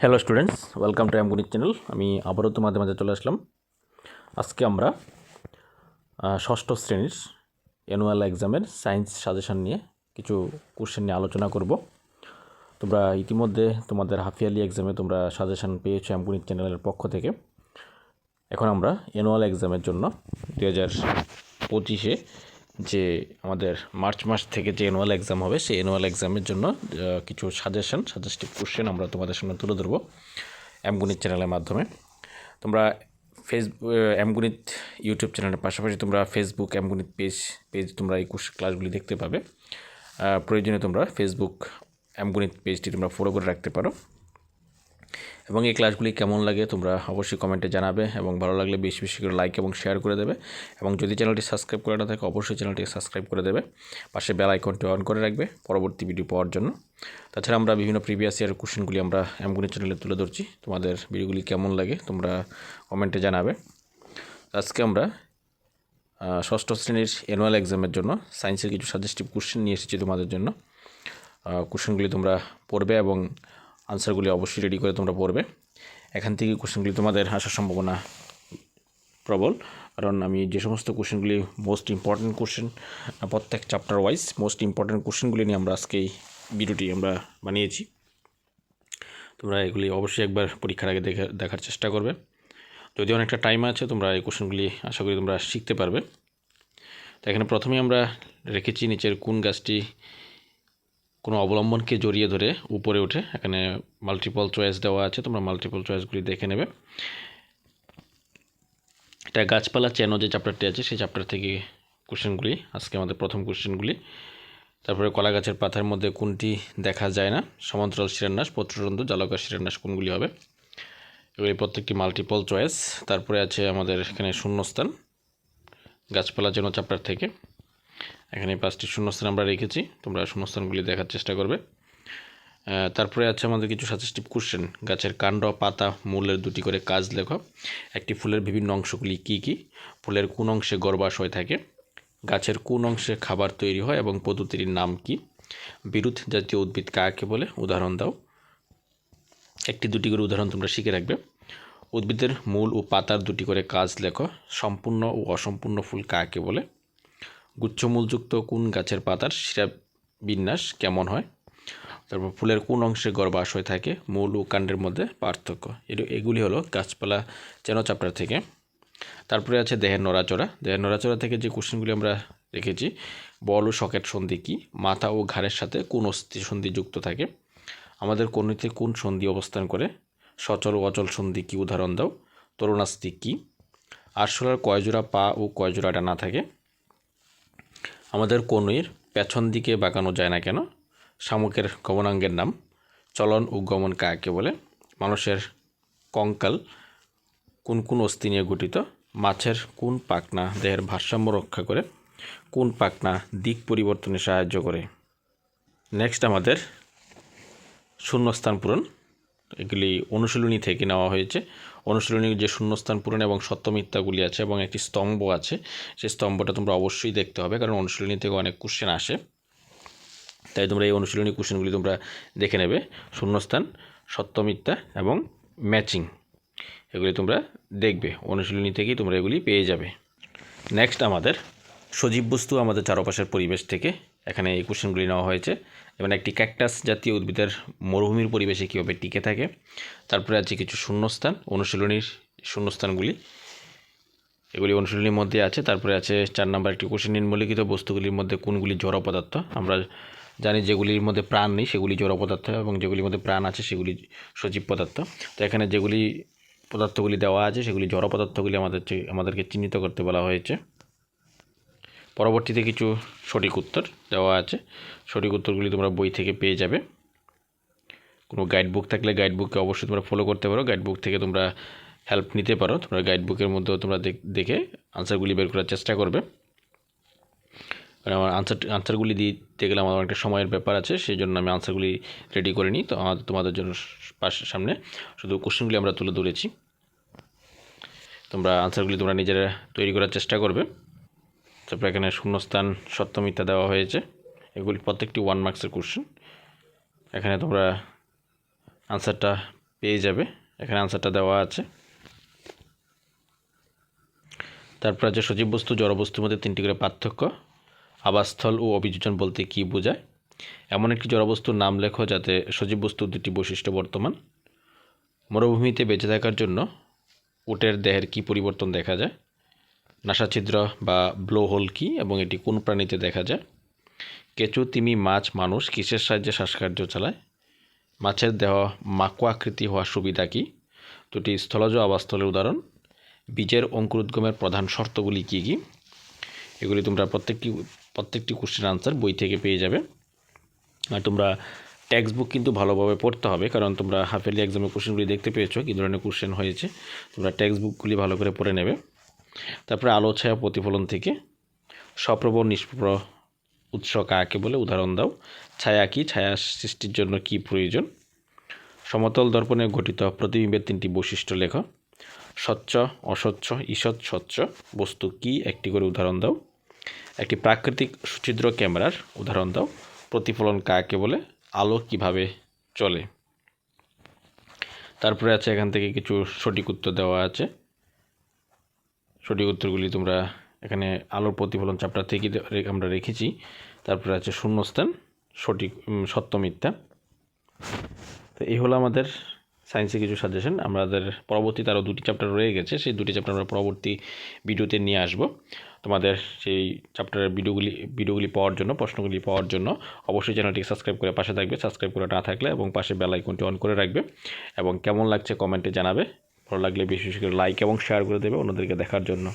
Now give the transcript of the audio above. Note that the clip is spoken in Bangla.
হ্যালো স্টুডেন্টস, ওয়েলকাম টু গণিত চ্যানেল। আমি আবারও তোমাদের মাঝে চলে আসলাম। আজকে আমরা ষষ্ঠ শ্রেণীর অ্যানুয়াল এক্সামের সায়েন্স সাজেশন নিয়ে কিছু কোশ্চেন নিয়ে আলোচনা করব। তোমরা ইতিমধ্যে তোমাদের হাফ ইয়ারলি এক্সামে তোমরা সাজেশন পেয়েছো গণিত চ্যানেলের পক্ষ থেকে। এখন আমরা অ্যানুয়াল এক্সামের জন্য 2025-এ যে আমাদের মার্চ মাস থেকে যে অ্যানুয়াল এক্সাম হবে সেই অ্যানুয়াল এক্সামের জন্য কিছু সাজেস্টিভ কোশ্চেন আমরা তোমাদের সামনে তুলে ধরবো গণিত চ্যানেলের মাধ্যমে। তোমরা গণিত ইউটিউব চ্যানেলের পাশাপাশি তোমরা ফেসবুক গণিত পেজ তোমরা এই ক্লাসগুলি দেখতে পাবে। প্রয়োজনে তোমরা ফেসবুক গণিত পেজটি তোমরা ফলো করে রাখতে পারো। এবং এই ক্লাসগুলি কেমন লাগে তোমরা অবশ্যই কমেন্টে জানাবে, এবং ভালো লাগলে বেশি বেশি করে লাইক এবং শেয়ার করে দেবে। এবং যদি চ্যানেলটি সাবস্ক্রাইব করে না থাকে অবশ্যই চ্যানেলটিকে সাবস্ক্রাইব করে দেবে, পাশে বেল আইকনটি অন করে রাখবে পরবর্তী ভিডিও পাওয়ার জন্য। তাছাড়া আমরা বিভিন্ন প্রিভিয়াস ইয়ার কোশ্চেনগুলি আমরা গণিত চ্যানেলে তুলে ধরছি। তোমাদের ভিডিওগুলি কেমন লাগে তোমরা কমেন্টে জানাবে। আজকে আমরা ষষ্ঠ শ্রেণীর অ্যানুয়াল এক্সামের জন্য সায়েন্সের কিছু সাজেস্টিভ কোশ্চেন নিয়ে এসেছি তোমাদের জন্য। কোশ্চেনগুলি তোমরা পড়বে এবং আনসারগুলি অবশ্যই রেডি করে তোমরা পড়বে। এখান থেকে কোশ্চেনগুলি তোমাদের আসার সম্ভাবনা প্রবল, কারণ আমি যে সমস্ত কোশ্চেনগুলি মোস্ট ইম্পর্ট্যান্ট কোশ্চেন, প্রত্যেক চ্যাপ্টার ওয়াইজ মোস্ট ইম্পর্ট্যান্ট কোশ্চেনগুলি নিয়ে আমরা আজকে এই ভিডিওটি আমরা বানিয়েছি। তোমরা এগুলি অবশ্যই একবার পরীক্ষার আগে দেখার চেষ্টা করবে। যদি অনেকটা টাইম আছে তোমরা এই কোশ্চেনগুলি আশা করি তোমরা শিখতে পারবে। তো এখানে প্রথমেই আমরা রেখেছি নিচের কোন গাছটি কোনো অবলম্বনকে জড়িয়ে ধরে উপরে ওঠে। এখানে মাল্টিপল চয়েস দেওয়া আছে, তোমরা মাল্টিপল চয়েসগুলি দেখে নেবে। এটা গাছপালা চেনো যে চ্যাপ্টারটি আছে সেই চ্যাপ্টার থেকে কোশ্চেনগুলি, আজকে আমাদের প্রথম কোশ্চেনগুলি। তারপরে কলা গাছের পাতার মধ্যে কোনটি দেখা যায় না, সমান্তরাল শিলান্যাস, পত্ররন্ধ্র, জালকার শিলান্যাস কোনগুলি হবে। এগুলি প্রত্যেকটি মাল্টিপল চয়েস। তারপরে আছে আমাদের এখানে শূন্যস্থান, গাছপালা চেনো চ্যাপ্টার থেকে। এখানে 5টি শূন্যস্থান আমরা রেখেছি, তোমরা শূন্যস্থানগুলি দেখার চেষ্টা করবে। তারপরে আছে আমাদের কিছু সাজেস্টিভ কোশ্চেন। গাছের কাণ্ড, পাতা, মূলের 2টি করে কাজ লেখো। একটি ফুলের বিভিন্ন অংশগুলি কি কি? ফুলের কোন অংশে গর্ভাশয় থাকে? গাছের কোন অংশে খাবার তৈরি হয় এবং পদ্ধতির নাম কি? বিরুৎ জাতীয় উদ্ভিদ কাকে বলে? উদাহরণ দাও। 1-2টি করে উদাহরণ তোমরা শিখে রাখবে। উদ্ভিদের মূল ও পাতার 2টি করে কাজ লেখো। সম্পূর্ণ ও অসম্পূর্ণ ফুল কাকে বলে? গুচ্ছমূলযুক্ত কোন গাছের পাতার শিরা বিন্যাস কেমন হয়? তারপর ফুলের কোন অংশে গর্ভাশয় থাকে? মূল ও কাণ্ডের মধ্যে পার্থক্য। এগুলি হলো গাছপালা চেনো চ্যাপ্টার থেকে। তারপরে আছে দেহের নড়াচড়া। দেহের নড়াচড়া থেকে যে কোশ্চেনগুলি আমরা রেখেছি, বল ও সকেট সন্ধি কি? মাথা ও ঘাড়ের সাথে কোন অস্থি সন্ধি যুক্ত থাকে? আমাদের কনুইতে কোন সন্ধি অবস্থান করে? সচল ও অচল সন্ধি কি? উদাহরণ দাও। তরুণাস্থি কি? আরশোলার কয় জোড়া পা ও কয় জোড়া ডানা থাকে? আমাদের কনুইয়ের পেছন দিকে বাঁকানো যায় না কেন? শামুকের গমনাঙ্গের নাম। চলন ও গমন কাকে বলে? মানুষের কঙ্কাল কোন কোন অস্থি নিয়ে গঠিত? মাছের কোন পাখনা দেহের ভারসাম্য রক্ষা করে? কোন পাখনা দিক পরিবর্তনে সাহায্য করে? নেক্সট আমাদের শূন্যস্থান পূরণ। এগুলি অনুশীলনী থেকে নেওয়া হয়েছে। অনুশীলনীর যে শূন্যস্থান পূরণ এবং সত্য মিথ্যাগুলি আছে এবং একটি স্তম্ভ আছে, সেই স্তম্ভটা তোমরা অবশ্যই দেখতে হবে, কারণ অনুশীলনী থেকে অনেক কোশ্চেন আসে। তাই তোমরা এই অনুশীলনী কোশ্চেনগুলি তোমরা দেখে নেবে। শূন্যস্থান, সত্য মিথ্যা এবং ম্যাচিং এগুলি তোমরা দেখবে, অনুশীলনী থেকেই তোমরা এগুলি পেয়ে যাবে। নেক্সট আমাদের সজীব বস্তু আমাদের চারপাশের পরিবেশ থেকে এখানে এই কোশ্চেনগুলি নেওয়া হয়েছে। যেমন একটি ক্যাকটাস জাতীয় উদ্ভিদের মরুভূমির পরিবেশে কীভাবে টিকে থাকে। তারপরে আছে কিছু শূন্যস্থান, অনুশীলনীর শূন্যস্থানগুলি, এগুলি অনুশীলনীর মধ্যে আছে। তারপরে আছে 4 নম্বর একটি কোশ্চেন, নিম্নলিখিত বস্তুগুলির মধ্যে কোনগুলি জড় পদার্থ? আমরা জানি যেগুলির মধ্যে প্রাণ নেই সেগুলি জড় পদার্থ, এবং যেগুলির মধ্যে প্রাণ আছে সেগুলি সজীব পদার্থ। তো এখানে যেগুলি পদার্থগুলি দেওয়া আছে সেগুলি জড় পদার্থগুলি আমাদেরকে চিহ্নিত করতে বলা হয়েছে। পরবর্তীতে কিছু সঠিক উত্তর দেওয়া আছে, সঠিক উত্তরগুলি তোমরা বই থেকে পেয়ে যাবে। কোনো গাইড বুক থাকলে গাইড বুককে অবশ্যই তোমরা ফলো করতে পারো, গাইড বুক থেকে তোমরা হেল্প নিতে পারো। তোমরা গাইড বুকের মধ্যেও তোমরা দেখে আনসারগুলি বের করার চেষ্টা করবে। কারণ আমার আনসারগুলি দিতে গেলে আমার একটা সময়ের ব্যাপার আছে, সেই জন্য আমি আনসারগুলি রেডি করে নিই। তো তোমাদের জন্য সামনে শুধু কোশ্চেনগুলি আমরা তুলে ধরেছি, তোমরা আনসারগুলি তোমরা নিজেরা তৈরি করার চেষ্টা করবে। তারপরে এখানে শূন্যস্থান, সত্য মিথ্যা দেওয়া হয়েছে, এগুলি প্রত্যেকটি 1 মার্কসের কোশ্চেন। এখানে তোমরা আনসারটা পেয়ে যাবে। এখানে আনসারটা দেওয়া আছে। তারপর আছে সজীব বস্তু জড় বস্তুর মধ্যে 3টি করে পার্থক্য। আবাসস্থল ও অভিযোজন বলতে কী বোঝায়? এমন একটি জড়বস্তুর নাম লেখো যাতে সজীব বস্তুর 2টি বৈশিষ্ট্য বর্তমান। মরুভূমিতে বেঁচে থাকার জন্য উটের দেহের কী পরিবর্তন দেখা যায়? নাসাছিদ্র বা ব্লোহোল কী এবং এটি কোন প্রাণীতে দেখা যায়? কেঁচো, তিমি, মাছ, মানুষ কিসের সাহায্যে শ্বাসকার্য চালায়? মাছের দেহ মাকো আকৃতি হওয়ার সুবিধা কী? দুটি স্থলজ আবাসস্থলের উদাহরণ। বীজের অঙ্কুরোদ্গমের প্রধান শর্তগুলি কী কী? এগুলি তোমরা প্রত্যেকটি কোশ্চেন আনসার বই থেকে পেয়ে যাবে। আর তোমরা টেক্সট বুক কিন্তু ভালোভাবে পড়তে হবে, কারণ তোমরা হাফ ইয়ারলি এক্সামের কোশ্চেনগুলি দেখতে পেয়েছো কী ধরনের কোশ্চেন হয়েছে। তোমরা টেক্সট বুকগুলি ভালো করে পড়ে নেবে। তারপরে আলো ছায়া প্রতিফলন থেকে সপ্রভ নিষ্প্রভ উৎস কাকে বলে? উদাহরণ দাও। ছায়া কি? ছায়া সৃষ্টির জন্য কি প্রয়োজন? সমতল দর্পণে গঠিত প্রতিবিম্বের 3টি বৈশিষ্ট্য লেখো। স্বচ্ছ, অস্বচ্ছ, ঈষৎ স্বচ্ছ বস্তু কি? একটি করে উদাহরণ দাও। একটি প্রাকৃতিক সুছিদ্র ক্যামেরার উদাহরণ দাও। প্রতিফলন কাকে বলে? আলো কিভাবে চলে? তারপরে আছে এখান থেকে কিছু সঠিক উত্তর দেওয়া আছে। সঠিক উত্তরগুলি তোমরা এখানে আলোর প্রতিফলন চ্যাপ্টার থেকে আমরা রেখেছি। তারপরে আছে শূন্যস্থান, সঠিক সত্য মিথ্যা। তো এই হলো আমাদের সায়েন্সের কিছু সাজেশন। আমাদের পরবর্তীতে আরও 2টি চ্যাপ্টার রয়ে গেছে, সেই 2টি চ্যাপ্টার আমরা পরবর্তী ভিডিওতে নিয়ে আসব। তোমাদের সেই চ্যাপ্টারের ভিডিওগুলি পাওয়ার জন্য, প্রশ্নগুলি পাওয়ার জন্য অবশ্যই চ্যানেলটি সাবস্ক্রাইব করে পাশে থাকবে। সাবস্ক্রাইব করে না থাকলে এবং পাশে বেল আইকনটি অন করে রাখবে এবং কেমন লাগছে কমেন্টে জানাবে। ভালো লাগলে বেশি বেশি করে লাইক এবং শেয়ার করে দেবে অন্যদেরকে দেখার জন্য।